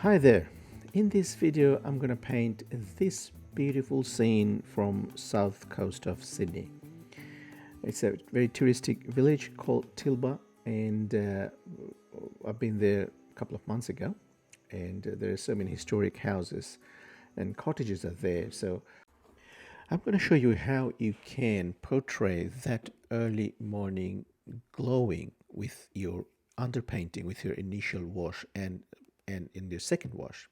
Hi there. In this video, I'm going to paint this beautiful scene from south coast of Sydney. It's a very touristic village called Tilba, and I've been there a couple of months ago, and there are so many historic houses and cottages are there. So I'm going to show you how you can portray that early morning glowing with your underpainting, with your initial wash and in your second wash.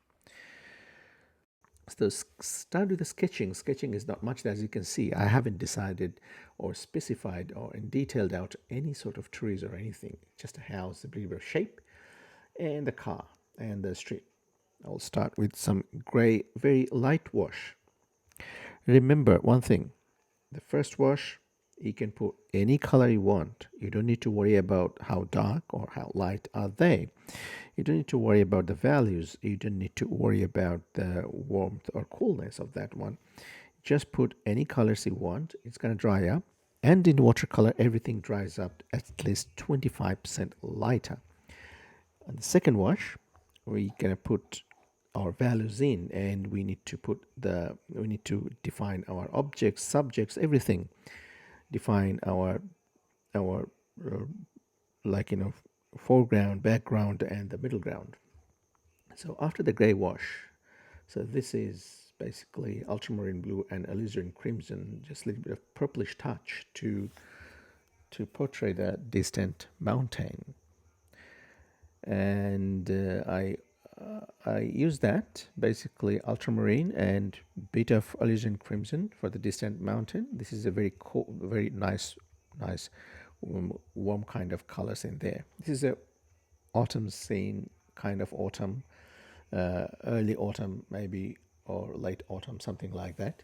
So start with the sketching. Sketching is not much, as you can see. I haven't decided or specified or detailed out any sort of trees or anything. Just a house, a bit of shape, and the car and the street. I'll start with some gray, very light wash. Remember one thing: the first wash, you can put any color you want. You don't need to worry about how dark or how light are they. You don't need to worry about the values. You don't need to worry about the warmth or coolness of that one. Just put any colors you want. It's going to dry up. And in watercolor, everything dries up at least 25% lighter. And the second wash, we're going to put our values in, and we need to define our objects, subjects, everything. Define our uh, like foreground, background, and the middle ground. So after the gray wash, so this is basically ultramarine blue and alizarin crimson, just a little bit of purplish touch to portray the distant mountain. And I use that basically ultramarine and bit of alizarin crimson for the distant mountain. This is a very cool, very nice warm kind of colors in there. This is a autumn scene, kind of autumn, early autumn maybe, or late autumn, something like that.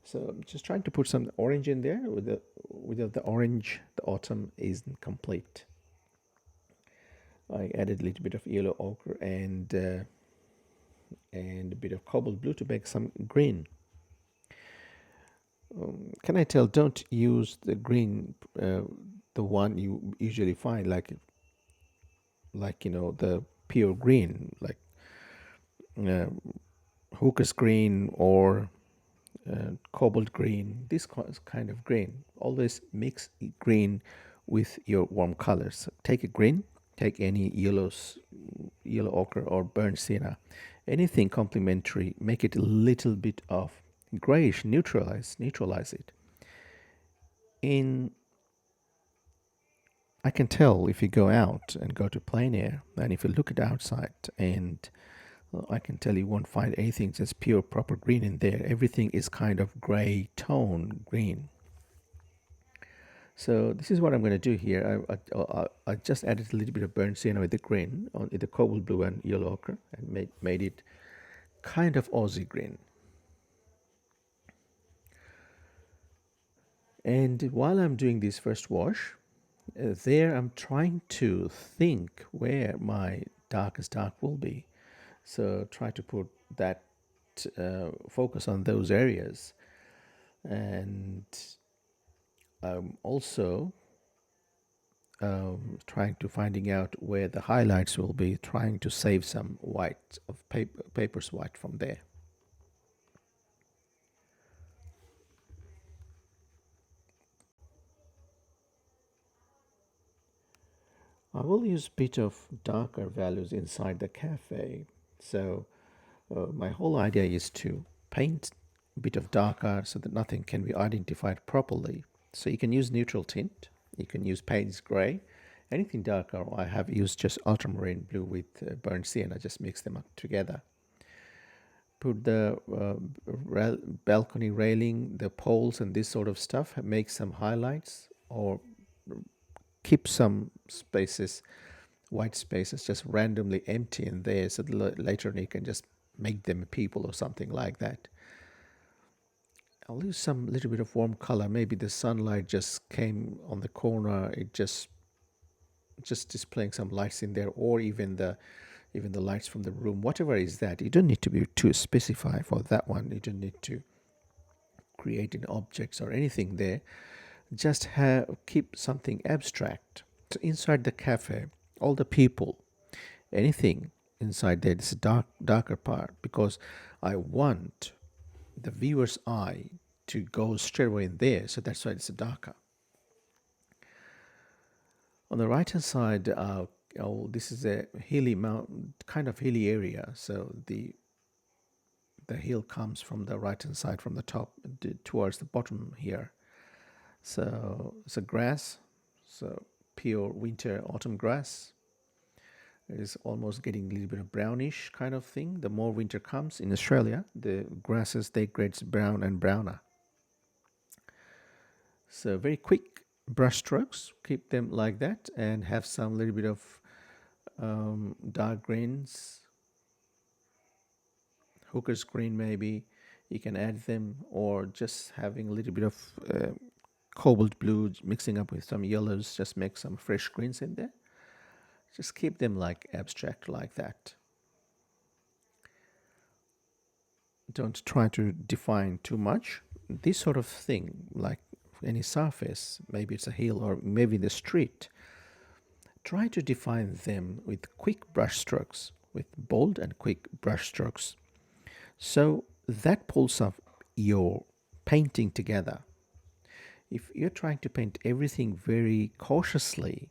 So I'm just trying to put some orange in there. Without the orange, the autumn isn't complete. I added a little bit of yellow ochre and a bit of cobalt blue to make some green. Can I tell? Don't use the green, the one you usually find, like the pure green, like uh, hooker's green or cobalt green. This kind of green. Always mix green with your warm colors. So take a green, take any yellow ochre or burnt sienna, anything complementary. Make it a little bit of grayish. Neutralize it. In I can tell if you go out and go to plein air, and if you look at outside, and I can tell you won't find anything just pure proper green in there. Everything is kind of gray tone green. So this is what I'm going to do here. I just added a little bit of burnt sienna with the green on the cobalt blue and yellow ochre, and made it kind of Aussie green. And while I'm doing this first wash, there I'm trying to think where my darkest dark will be. So try to put that focus on those areas, and also trying to finding out where the highlights will be, trying to save some white of paper's white from there. I will use a bit of darker values inside the cafe. So my whole idea is to paint a bit of darker so that nothing can be identified properly. So you can use neutral tint, you can use Payne's gray, anything darker. I have used just ultramarine blue with burnt sienna, just mix them up together. Put the balcony railing, the poles, and this sort of stuff, make some highlights, or keep some spaces, white spaces, just randomly empty in there, so that later on you can just make them people or something like that. I'll use some little bit of warm color. Maybe the sunlight just came on the corner. It just displaying some lights in there, or even the lights from the room. Whatever is that, you don't need to be too specified for that one. You don't need to create any objects or anything there. Just keep something abstract. So inside the cafe, all the people, anything, inside there. This darker part because I want the viewer's eye to go straight away in there. So that's why it's darker. On the right hand side, oh, this is a hilly kind of hilly area. So the hill comes from the right hand side from the top towards the bottom here. So it's a grass, so pure winter autumn grass. It is almost getting a little bit of brownish kind of thing. The more winter comes in Australia, the grasses they get brown and browner. So very quick brush strokes, keep them like that, and have some little bit of dark greens, hooker's green maybe. You can add them, or just having a little bit of cobalt blue mixing up with some yellows, just make some fresh greens in there. Just keep them like abstract like that. Don't try to define too much. This sort of thing, like any surface, maybe it's a hill or maybe the street, try to define them with quick brush strokes, with bold and quick brush strokes. So that pulls up your painting together. If you're trying to paint everything very cautiously,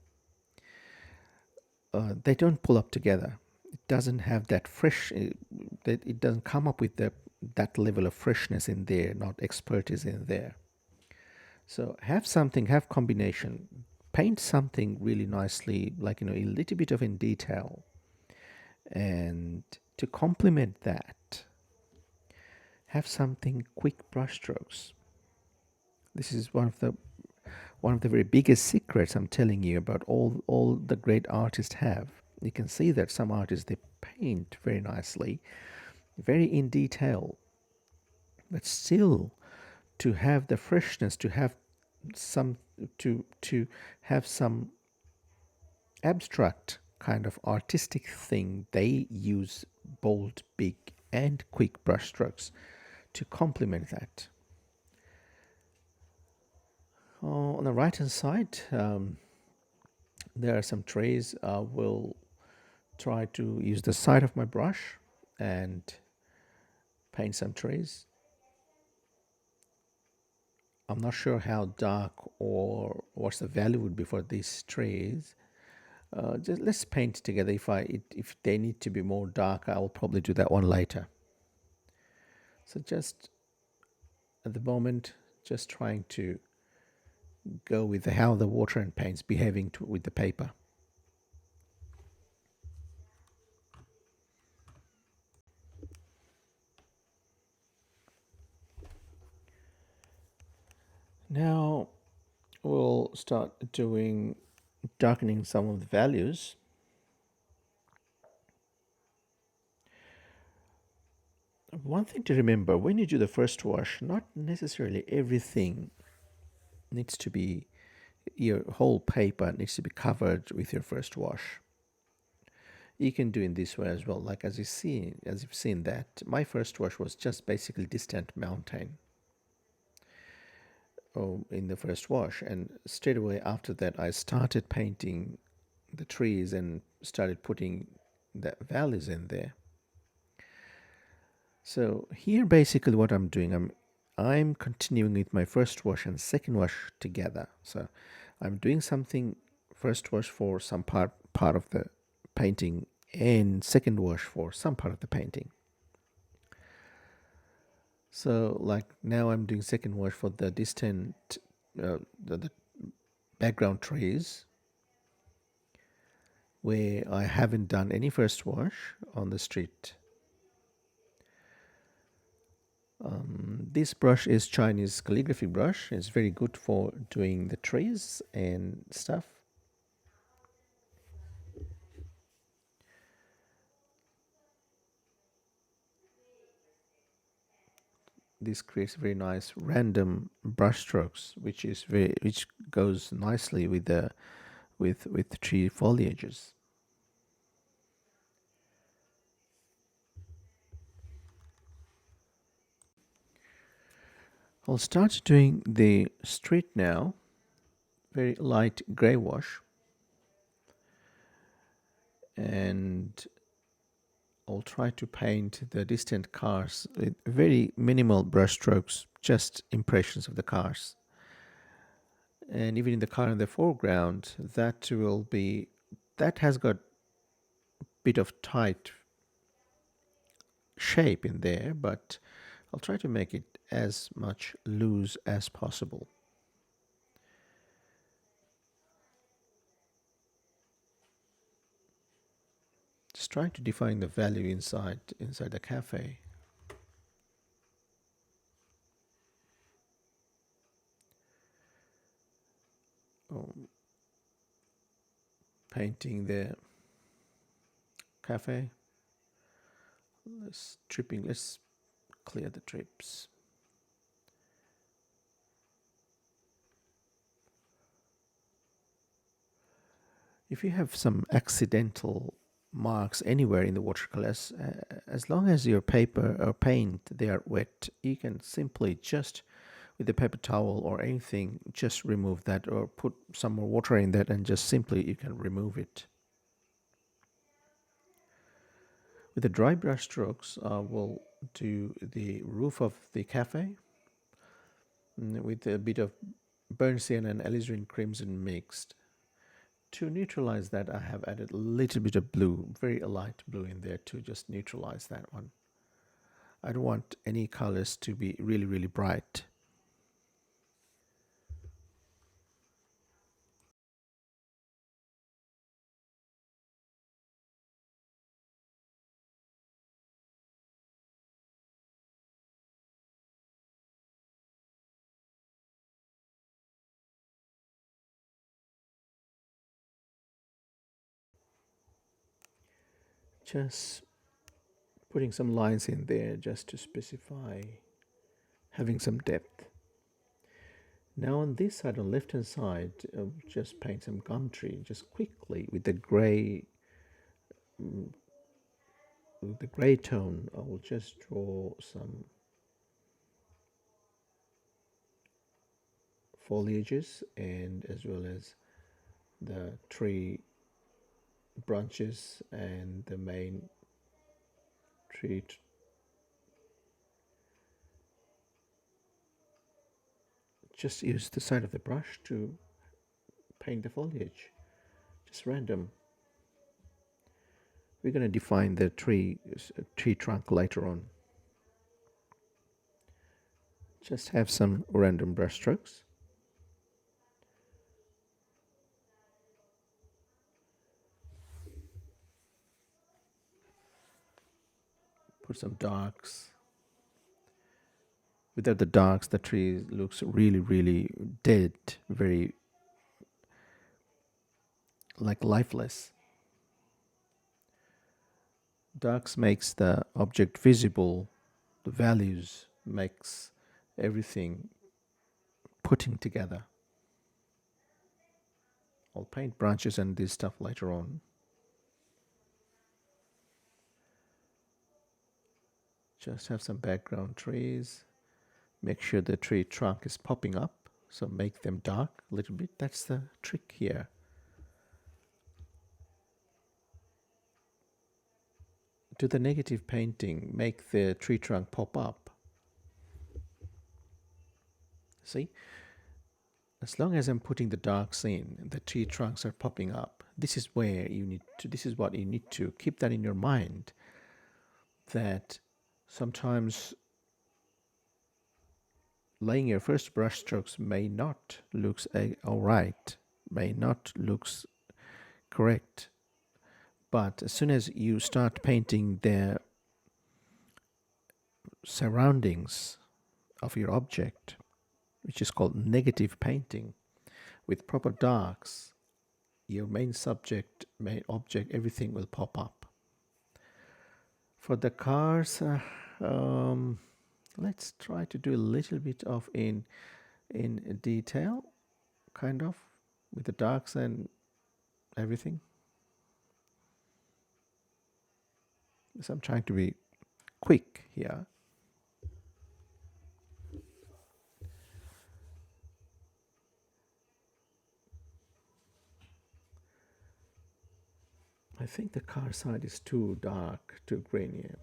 they don't pull up together. It doesn't have that fresh. That it doesn't come up with that level of freshness in there, not expertise in there. So have something, have combination, paint something really nicely, like a little bit of in detail, and to complement that, have something quick brushstrokes. This is one of the very biggest secrets I'm telling you about all the great artists have. You can see that some artists they paint very nicely, very in detail, but still to have the freshness, to have some to have some abstract kind of artistic thing, they use bold, big, and quick brushstrokes to complement that. On the right hand side, there are some trees. I will try to use the side of my brush and paint some trees. I'm not sure how dark or what's the value would be for these trees. Just let's paint together. If they need to be more dark, I will probably do that one later. So just at the moment, just trying to go with how the water and paint's behaving with the paper. Now we'll start darkening some of the values. One thing to remember when you do the first wash, not necessarily everything needs to be, your whole paper needs to be covered with your first wash. You can do in this way as well. Like as you've seen that my first wash was just basically distant mountain in the first wash, and straight away after that I started painting the trees and started putting the valleys in there. So here basically what I'm doing, I'm continuing with my first wash and second wash together. So I'm doing something first wash for some part of the painting and second wash for some part of the painting. So like now I'm doing second wash for the distant the background trees where I haven't done any first wash on the street. This brush is Chinese calligraphy brush. It's very good for doing the trees and stuff. This creates very nice random brush strokes, which goes nicely with the tree foliages. I'll start doing the street now. Very light grey wash, and I'll try to paint the distant cars with very minimal brushstrokes, just impressions of the cars. And even in the car in the foreground, that has got a bit of tight shape in there, but I'll try to make it as much loose as possible. Just trying to define the value inside the cafe. Um, Painting the cafe. Let's clear the trips. If you have some accidental marks anywhere in the watercolors, as long as your paper or paint they are wet, you can simply just with a paper towel or anything just remove that, or put some more water in that and just simply you can remove it. With the dry brush strokes, we'll do the roof of the cafe with a bit of burnt sienna and alizarin crimson mixed. To neutralize that, I have added a little bit of blue, very light blue in there to just neutralize that one. I don't want any colors to be really, really bright. Just putting some lines in there just to specify, having some depth. Now on this side, on left hand side, just paint some gum tree just quickly with the gray tone. I will just draw some foliages and as well as the tree branches and the main tree. Just use the side of the brush to paint the foliage, just random. We're going to define the tree trunk later on. Just have some random brush strokes. Put some darks. Without the darks, the tree looks really, really dead, very like lifeless. Darks makes the object visible, the values makes everything putting together. I'll paint branches and this stuff later on. Just have some background trees. Make sure the tree trunk is popping up, so make them dark a little bit. That's the trick here. Do the negative painting, make the tree trunk pop up. See? As long as I'm putting the darks in, the tree trunks are popping up. This is where you need to, this is what you need to keep that in your mind, that sometimes laying your first brush strokes may not looks all right, may not looks correct, but as soon as you start painting the surroundings of your object, which is called negative painting, with proper darks, your main subject, main object, everything will pop up. For the cars, let's try to do a little bit of in detail, kind of, with the darks and everything. So I'm trying to be quick here. I think the car side is too dark, too green here.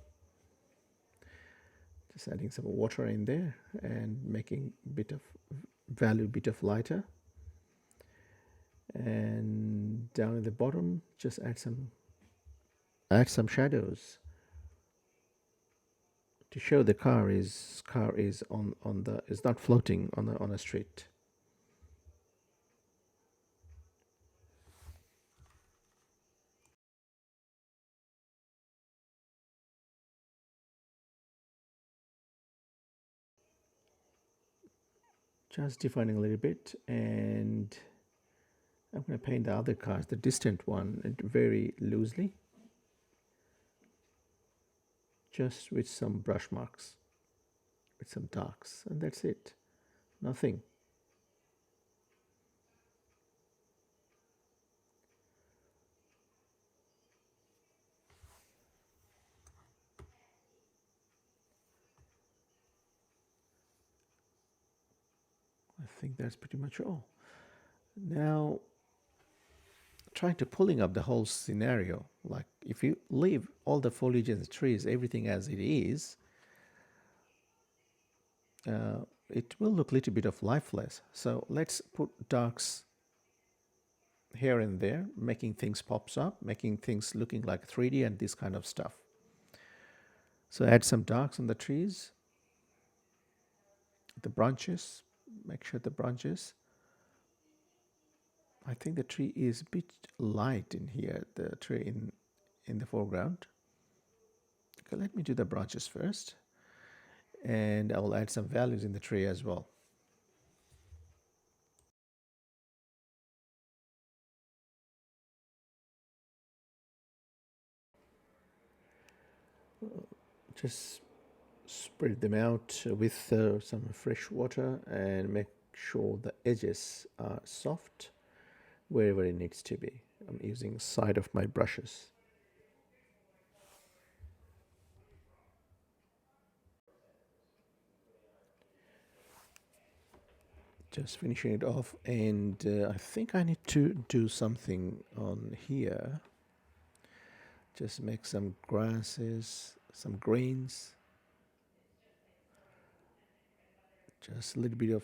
Just adding some water in there and making bit of value, bit of lighter. And down at the bottom, just add some shadows to show the car is on the is not floating on a street. Just defining a little bit, and I'm going to paint the other cars, the distant one, very loosely, just with some brush marks, with some darks, and that's it. Nothing. I think that's pretty much all. Now, trying to pulling up the whole scenario, like if you leave all the foliage and the trees, everything as it is, it will look a little bit of lifeless. So let's put darks here and there, making things pops up, making things looking like 3D and this kind of stuff. So add some darks on the trees, the branches, make sure the branches. I think the tree is a bit light in here, the tree in the foreground. Okay, let me do the branches first, and I will add some values in the tree as well. Just spread them out with some fresh water and make sure the edges are soft wherever it needs to be. I'm using side of my brushes. Just finishing it off, and I think I need to do something on here. Just make some grasses, some greens, just a little bit of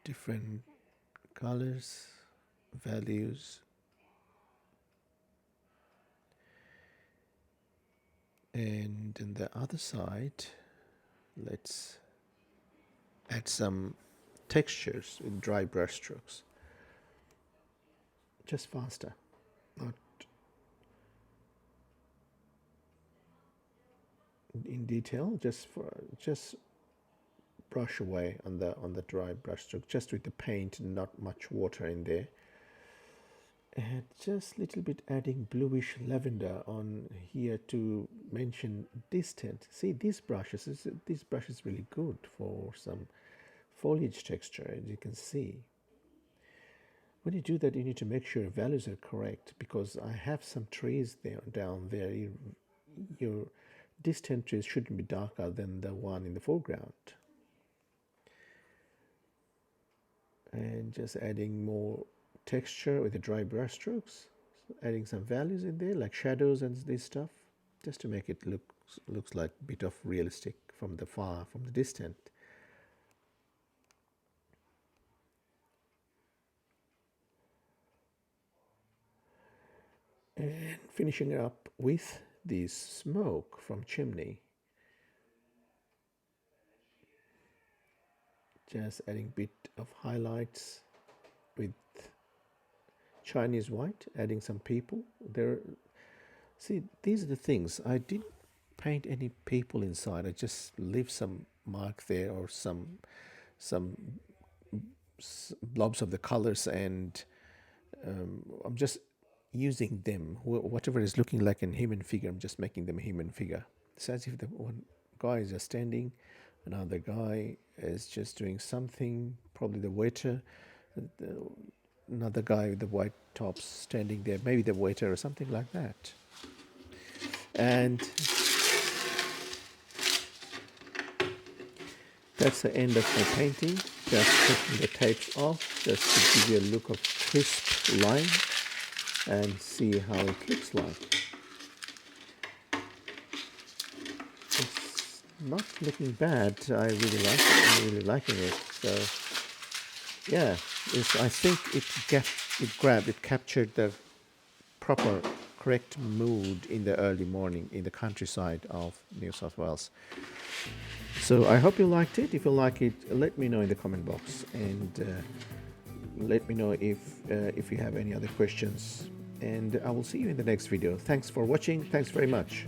different colors, values. And on the other side, let's add some textures with dry brush strokes. Just faster, not in detail, just brush away on the dry brush stroke, just with the paint, not much water in there. And just a little bit adding bluish lavender on here to mention distant. See, this brush is really good for some foliage texture, as you can see. When you do that, you need to make sure values are correct, because I have some trees there down there. Your distant trees shouldn't be darker than the one in the foreground. And just adding more texture with the dry brush strokes, adding some values in there like shadows and this stuff, just to make it looks like a bit of realistic from the distant. And finishing it up with this smoke from chimney, just adding a bit of highlights with Chinese white, adding some people there. See, these are the things. I didn't paint any people inside. I just leave some mark there, or some blobs of the colors, and I'm just using them. Whatever is looking like a human figure, I'm just making them a human figure. It's as if the one guy is just standing, another guy is just doing something, probably the waiter, another guy with the white tops standing there, maybe the waiter or something like that. And that's the end of my painting. Just taking the tapes off, just to give you a look of crisp line. and see how it looks like. It's not looking bad. I really like it. I'm really liking it. So yeah, I think it captured the proper, correct mood in the early morning in the countryside of New South Wales. So I hope you liked it. If you like it, let me know in the comment box, and let me know if you have any other questions. And I will see you in the next video. Thanks for watching. Thanks very much.